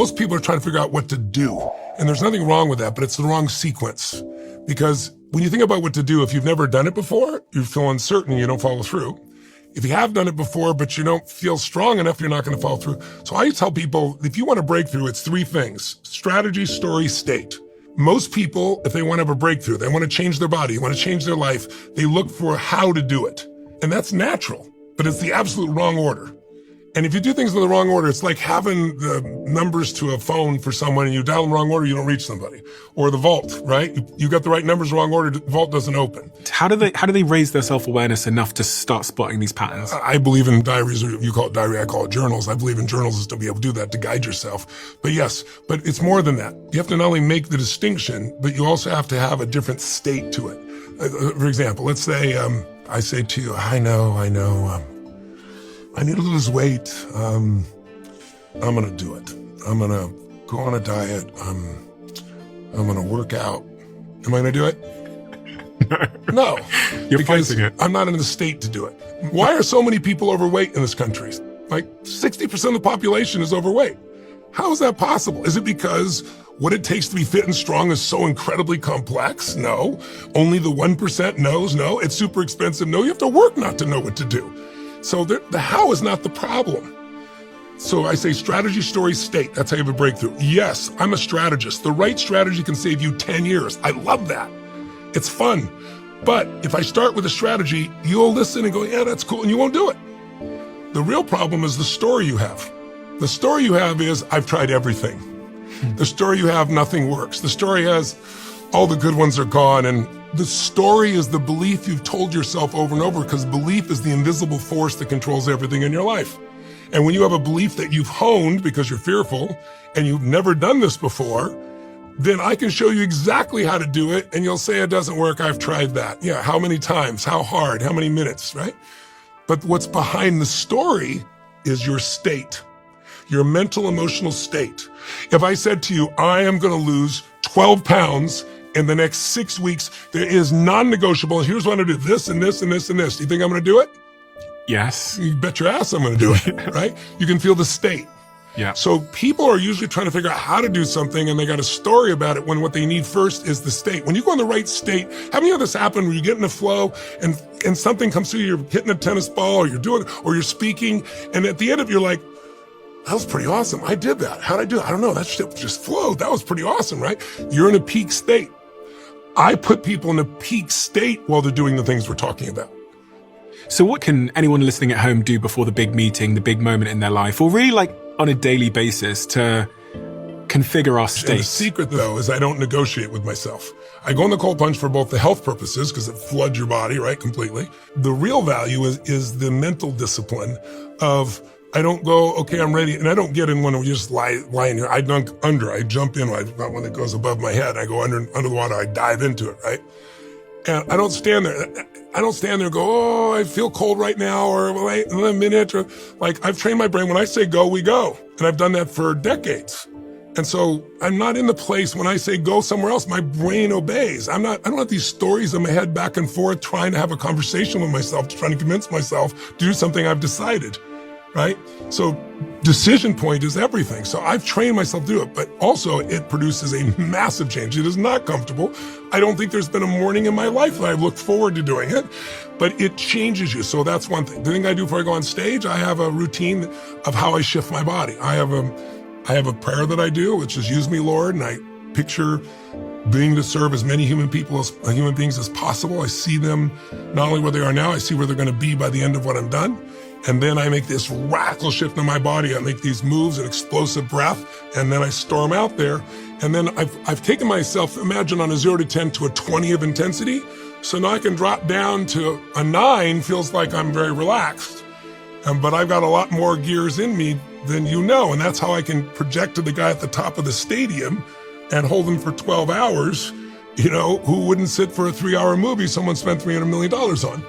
most people are trying to figure out what to do. And there's nothing wrong with that, but it's the wrong sequence. Because when you think about what to do, if you've never done it before, you feel uncertain and you don't follow through. If you have done it before, but you don't feel strong enough, you're not going to follow through. So I tell people, if you want a breakthrough, it's three things: strategy, story, state. Most people, if they want to have a breakthrough, they want to change their body, want to change their life, they look for how to do it. And that's natural, but it's the absolute wrong order. And if you do things in the wrong order, it's like having the numbers to a phone for someone and you dial in the wrong order, you don't reach somebody. Or the vault, right? You got the right numbers, wrong order, the vault doesn't open. How do they raise their self-awareness enough to start spotting these patterns? I believe in diaries, or you call it diary, I call it journals. I believe in journals is to be able to do that, to guide yourself. But yes, but it's more than that. You have to not only make the distinction, but you also have to have a different state to it. For example, let's say I say to you, I know, I need to lose weight. I'm gonna do it. I'm gonna go on a diet. I'm gonna work out. Am I gonna do it? No. You're because fighting it. I'm not in the state to do it. Why are so many people overweight in this country? Like 60% of the population is overweight. How is that possible? Is it because what it takes to be fit and strong is so incredibly complex? No. Only the 1% knows? No. It's super expensive? No. You have to work not to know what to do. So the how is not the problem. So I say strategy, story, state. That's how you have a breakthrough. Yes, I'm a strategist. The right strategy can save you 10 years. I love that. It's fun. But if I start with a strategy, you'll listen and go, yeah, that's cool, and you won't do it. The real problem is the story you have. The story you have is, I've tried everything. The story you have, nothing works. The story has, all the good ones are gone, and the story is the belief you've told yourself over and over, because belief is the invisible force that controls everything in your life. And when you have a belief that you've honed because you're fearful and you've never done this before, then I can show you exactly how to do it, and you'll say it doesn't work, I've tried that. Yeah, how many times, how hard, how many minutes, right? But what's behind the story is your state, your mental, emotional state. If I said to you, I am gonna lose 12 pounds in the next 6 weeks, there is non-negotiable. Here's what I'm gonna do, this and this and this and this. Do you think I'm gonna do it? Yes. You bet your ass I'm gonna do it, right? You can feel the state. Yeah. So people are usually trying to figure out how to do something, and they got a story about it, when what they need first is the state. When you go in the right state, haven't you had this happen where you get in a flow and something comes through, you're hitting a tennis ball, or you're doing, or you're speaking, and at the end of it, you're like, that was pretty awesome. I did that. How'd I do it? I don't know. That shit just flowed. That was pretty awesome, right? You're in a peak state. I put people in a peak state while they're doing the things we're talking about. So what can anyone listening at home do before the big meeting, the big moment in their life, or really like on a daily basis to configure our state? And the secret, though, is I don't negotiate with myself. I go in the cold plunge for both the health purposes, because it floods your body, right, completely. The real value is the mental discipline of, I don't go, okay, I'm ready. And I don't get in when we just lie in here. I dunk under, I jump in, not when it goes above my head. I go under the water, I dive into it, right? And I don't stand there. I don't stand there and go, oh, I feel cold right now, or wait a minute. Or like, I've trained my brain. When I say go, we go. And I've done that for decades. And so I'm not in the place when I say go somewhere else, my brain obeys. I don't have these stories in my head back and forth trying to have a conversation with myself, trying to convince myself to do something I've decided, right? So decision point is everything. So I've trained myself to do it, but also it produces a massive change. It is not comfortable. I don't think there's been a morning in my life that I've looked forward to doing it, but it changes you. So that's one thing. The thing I do before I go on stage, I have a routine of how I shift my body. I have a prayer that I do, which is use me, Lord, and I picture being to serve as many human beings as possible. I see them not only where they are now, I see where they're going to be by the end of what I'm done. And then I make this radical shift in my body. I make these moves, an explosive breath, and then I storm out there. And then I've taken myself, imagine on a 0 to 10 to a 20 of intensity. So now I can drop down to a 9, feels like I'm very relaxed. But I've got a lot more gears in me than you know. And that's how I can project to the guy at the top of the stadium and hold him for 12 hours, who wouldn't sit for a 3-hour movie someone spent $300 million on.